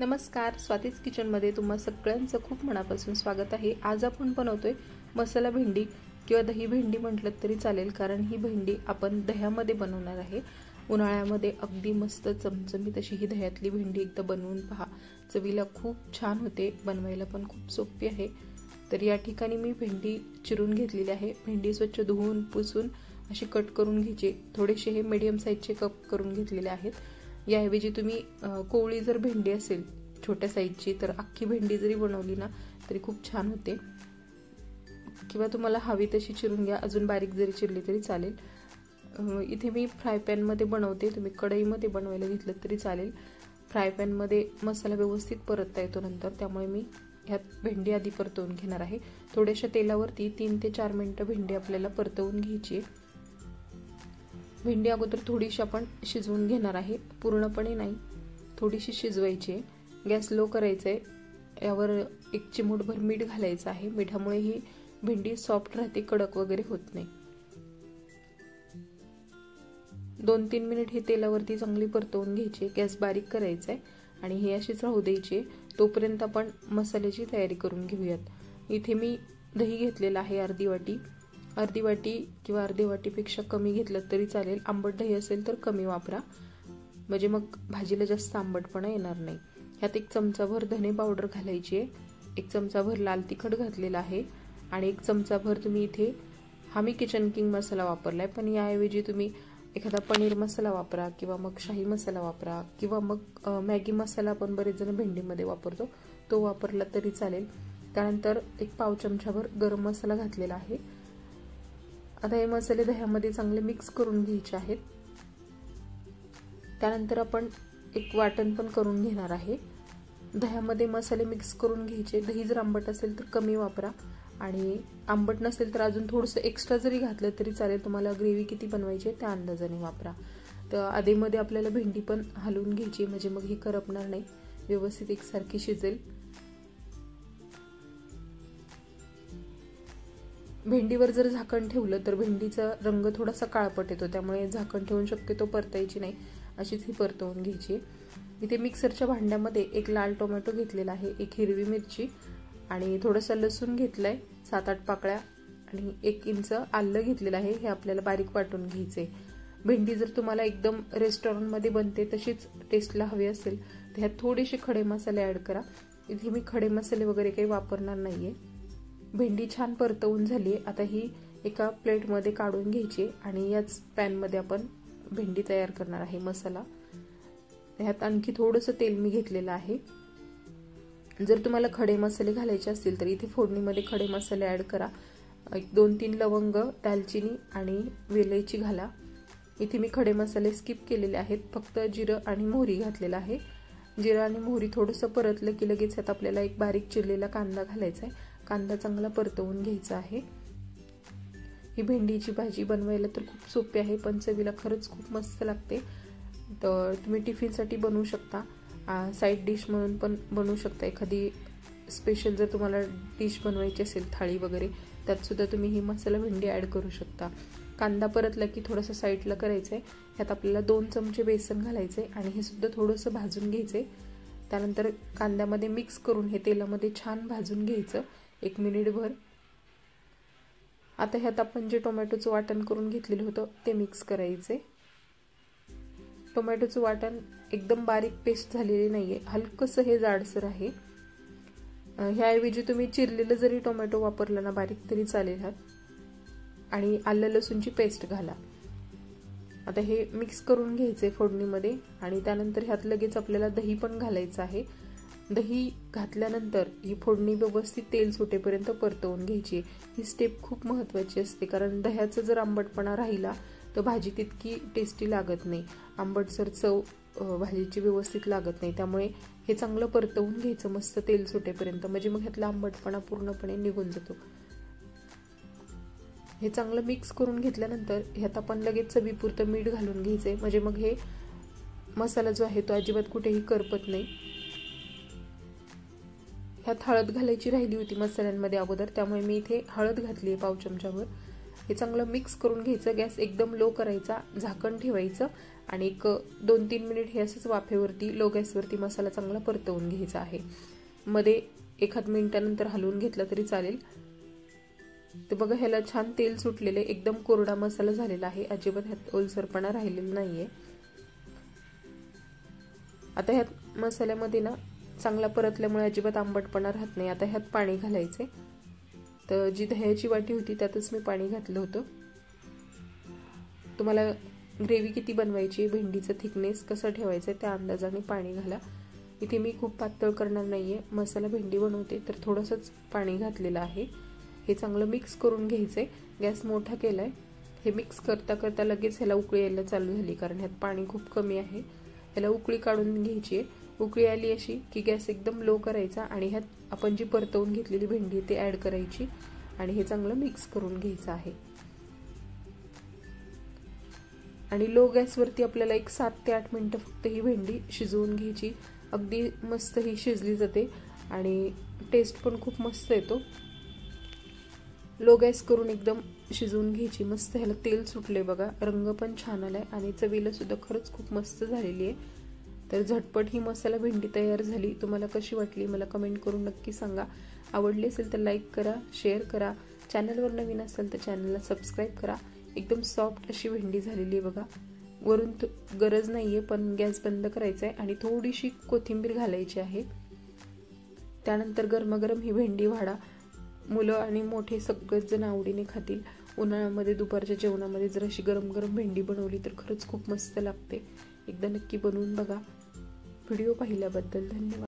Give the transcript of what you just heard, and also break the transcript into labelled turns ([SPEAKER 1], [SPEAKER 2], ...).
[SPEAKER 1] नमस्कार, स्वातीज किचनमध्ये तुम्हा सगळ्यांचं खूप मनापासून स्वागत आहे। आज आपण बनवतोय मसाला भेंडी किंवा दही भेंडी म्हटलं तरी चालेल, कारण ही भेंडी आपण दह्यामध्ये बनवणार आहे। उन्हाळ्यामध्ये अगदी मस्त चमचमीत अशी ही दह्यातली भेंडी एकदा बनवून पहा, चवीला खूप छान होते, बनवायला पण खूप सोपी आहे। तर या ठिकाणी मी भेंडी चिरून घेतलेली आहे। भेंडी स्वच्छ धुवून पुसून अशी कट करून घ्यायची। थोडेसे हे मीडियम साइजचे कप करून घेतलेले आहेत। याऐवजी तुम्ही कोवळी जर भेंडी असेल छोट्या साइजची तर अख्खी भेंडी जरी बनवली ना तरी खूप छान होते, किंवा तुम्हाला हवी तशी चिरून घ्या, अजून बारीक जरी चिरली तरी चालेल। इथे मी फ्राय पॅन मध्ये बनवते, तुम्ही कढईमध्ये बनवायला घेतलं तरी चालेल। फ्राय पॅन मध्ये मसाला व्यवस्थित परतता येतो नंतर, त्यामुळे मी ह्यात भेंडी आधी परतवून घेणार आहे। थोड्याशा तेलावरती 3 ते 4 मिनिटं भेंडी आपल्याला परतवून घ्यायची आहे। भेंडी अगोदर थोडीशी आपण शिजवून घेणार आहे, पूर्णपणे नाही, थोडीशी शिजवायची आहे। गॅस लो करायचा आहे। यावर 1 चिमूटभर मीठ घालायचं आहे। मिठामुळे ही भेंडी सॉफ्ट राहते, कडक वगैरे होत नाही। 2-3 मिनिट हे तेलावरती चांगली परतवून घ्यायची। गॅस बारीक करायचा आहे आणि हे अशीच राहू द्यायची। तोपर्यंत आपण मसाल्याची तयारी करून घेऊयात। इथे मी दही घेतलेला आहे अर्धी वाटी किंवा अर्धी वाटीपेक्षा कमी घेतलं तरी चालेल। आंबट दही असेल तर कमी वापरा, म्हणजे मग भाजीला जास्त आंबटपणा येणार नाही। ह्यात 1 चमचाभर धने पावडर घालायची आहे, 1 चमचाभर लाल तिखट घातलेला आहे आणि 1 चमचाभर तुम्ही इथे मी किचन किंग मसाला वापरलाय, पण याऐवजी तुम्ही एखादा पनीर मसाला वापरा किंवा मग शाही मसाला वापरा किंवा मग मॅगी मसाला आपण बरेच जण भेंडीमध्ये वापरतो, तो वापरला तरी चालेल। त्यानंतर 1 पाव चमचाभर गरम मसाला घातलेला आहे। आता हे मसाले दह्यामध्ये चांगले मिक्स करून घ्यायचे आहेत। त्यानंतर आपण एक वाटण पण करून घेणार आहे। दह्यामध्ये मसाले मिक्स करून घ्यायचे। दही जर आंबट असेल तर कमी वापरा आणि आंबट नसेल तर अजून थोडंसं एक्स्ट्रा जरी घातलं तरी चालेल। तुम्हाला ग्रेव्ही किती बनवायची आहे त्या अंदाजाने वापरा। तर आधीमध्ये आपल्याला भेंडी पण हलवून घ्यायची, म्हणजे मग ही करपणार नाही, व्यवस्थित एकसारखी शिजेल। भेंडीवर जर झाकण ठेवलं तर भेंडीचा रंग थोडासा काळपट येतो, त्यामुळे झाकण ठेवून शक्यतो परतायची नाही, अशीच ही परतवून घ्यायची। इथे मिक्सरच्या भांड्यामध्ये 1 लाल टोमॅटो घेतलेला आहे, 1 हिरवी मिरची आणि थोडासा लसूण घेतलाय 7-8 पाकळ्या आणि 1 इंच आलं घेतलेलं आहे। हे आपल्याला बारीक वाटून घ्यायचे। भेंडी जर तुम्हाला एकदम रेस्टॉरंटमध्ये बनते तशीच टेस्टला हवी असेल तर ह्यात थोडेसे खडे मसाले ऍड करा। इथे मी खडे मसाले वगैरे काही वापरणार नाहीये। भेंडी छान परतवून झाली। आता ही एका प्लेटमध्ये काढून घ्यायची आणि याच पॅनमध्ये आपण भेंडी तयार करणार आहे मसाला। ह्यात आणखी थोडंसं तेल मी घेतलेलं आहे। जर तुम्हाला खडे मसाले घालायचे असतील तर इथे फोडणीमध्ये खडे मसाले ऍड करा। 2-3 लवंग, दालचिनी आणि वेलची घाला। इथे मी खडे मसाले स्किप केलेले आहेत, फक्त जिरं आणि मोहरी घातलेला आहे। जिरं आणि मोहरी थोडंसं परतलं की लगेच ह्यात आपल्याला 1 बारीक चिरलेला कांदा घालायचा आहे। कांदा चांगला परतवून घ्यायचा आहे। ही भेंडीची भाजी बनवायला तर खूप सोपी आहे, पण चवीला खरंच खूप मस्त लागते। तर तुम्ही टिफिनसाठी बनवू शकता, साइड डिश म्हणून पण बनवू शकता। एखादी स्पेशल जर तुम्हाला डिश बनवायची असेल, थाळी वगैरे, त्यात सुद्धा तुम्ही ही मसाला भेंडी ऍड करू शकता। कांदा परतला की थोडासा साईडला करायचा आहे। ह्यात आपल्याला 2 चमचे बेसन घालायचे आणि हे सुद्धा थोडंसं भाजून घ्यायचे। त्यानंतर कांद्यामध्ये मिक्स करून हे तेलामध्ये छान भाजून घ्यायचं 1 मिनिटभर। आता ह्यात आपण जे टोमॅटोचं वाटण करून घेतलेलं होतं ते मिक्स करायचे। टोमॅटोचं वाटण एकदम बारीक पेस्ट झालेली नाहीये, हलकंसं हे जाडसर आहे। ह्याऐवजी तुम्ही चिरलेलं जरी टोमॅटो वापरला ना बारीक तरी चालेल ह्यात, आणि आलं लसूणची पेस्ट घाला। आता हे मिक्स करून घ्यायचे फोडणीमध्ये आणि त्यानंतर ह्यात लगेच आपल्याला दही पण घालायचं आहे। दही घातल्यानंतर ही फोडणी व्यवस्थित तेल सुटेपर्यंत परतवून घ्यायची। ही स्टेप खूप महत्त्वाची असते, कारण दह्याचा जर आंबटपणा राहिला तर भाजी तितकी टेस्टी लागत नाही, आंबटसर चव भाजीची व्यवस्थित लागत नाही। त्यामुळे हे चांगलं परतवून घ्यायचं मस्त तेल सुटेपर्यंत, म्हणजे मग ह्यातला आंबटपणा पूर्णपणे निघून जातो। हे चांगलं मिक्स करून घेतल्यानंतर ह्यात आपण लगेच चवीपुरतं मीठ घालून घ्यायचंय, म्हणजे मग हे मसाला जो आहे तो अजिबात कुठेही करपत नाही। ह्यात हळद घालायची राहिली होती मसाल्यांमध्ये अगोदर, त्यामुळे मी इथे हळद घातली आहे 1 पाव चमचाभर। हे चांगलं मिक्स करून घ्यायचं। गॅस एकदम लो करायचा, झाकण ठेवायचं आणि एक 2-3 मिनिट हे असंच वाफेवरती लो गॅसवरती मसाला चांगला परतवून घ्यायचा आहे. मध्ये 1-2 मिनिटानंतर हलवून घेतला तरी चालेल. तर बघा ह्याला छान तेल सुटलेले, एकदम कोरडा मसाला झालेला आहे, अजिबात ह्यात ओलसरपणा राहिलेला नाहीये. आता ह्यात मसाल्यामध्ये ना चांगला परतल्यामुळे अजिबात आंबटपणा राहत नाही. आता ह्यात पाणी घालायचे. तर जी दह्याची वाटी होती त्यातच मी पाणी घातलं होतं. तुम्हाला ग्रेव्ही किती बनवायची, भेंडीचं थिकनेस कसं ठेवायचं त्या अंदाजाने पाणी घाला. इथे मी खूप पातळ करणार नाहीये, मसाला भेंडी बनवते तर थोडंसंच पाणी घातलेलं आहे. हे चांगलं मिक्स करून घ्यायचंय. गॅस मोठा केलाय. हे मिक्स करता करता लगेच ह्याला उकळी यायला चालू झाली, कारण ह्यात पाणी खूप कमी आहे. ह्याला उकळी काढून घ्यायची आहे. उकळी आली अशी की गॅस एकदम लो करायचा आणि ह्यात आपण जी परतवून घेतलेली भेंडी ती ऍड करायची आणि हे चांगलं मिक्स करून घ्यायचं आहे. आणि लो गॅसवरती आपल्याला एक 7 ते 8 मिनिटं फक्त ही भेंडी शिजवून घ्यायची. अगदी मस्त ही शिजली जाते आणि टेस्ट पण खूप मस्त येतो. लो गॅस करून एकदम शिजवून घ्यायची. मस्त ह्याला तेल सुटले बघा, रंग पण छान आलाय आणि चवीला सुद्धा खरंच खूप मस्त झालेली आहे. तर झटपट ही मसाला भेंडी तयार झाली. तुम्हाला कशी वाटली मला कमेंट करून नक्की सांगा. आवडली असेल तर लाईक करा, शेअर करा. चॅनलवर नवीन असेल तर चॅनलला सबस्क्राईब करा. एकदम सॉफ्ट अशी भेंडी झालेली आहे बघा. वरून गरज नाहीये, पण गॅस बंद करायचा आहे आणि थोडीशी कोथिंबीर घालायची आहे. त्यानंतर गरमागरम ही भेंडी वाढा. मुलं आणि मोठे सगळेच जण आवडीने खातील. उन्हाळ्यामध्ये दुपारच्या जेवणामध्ये जर अशी गरम गरम भेंडी बनवली तर खरंच खूप मस्त लागते. एकदा नक्की बनवून बघा. व्हिडिओ पाहिल्याबद्दल धन्यवाद.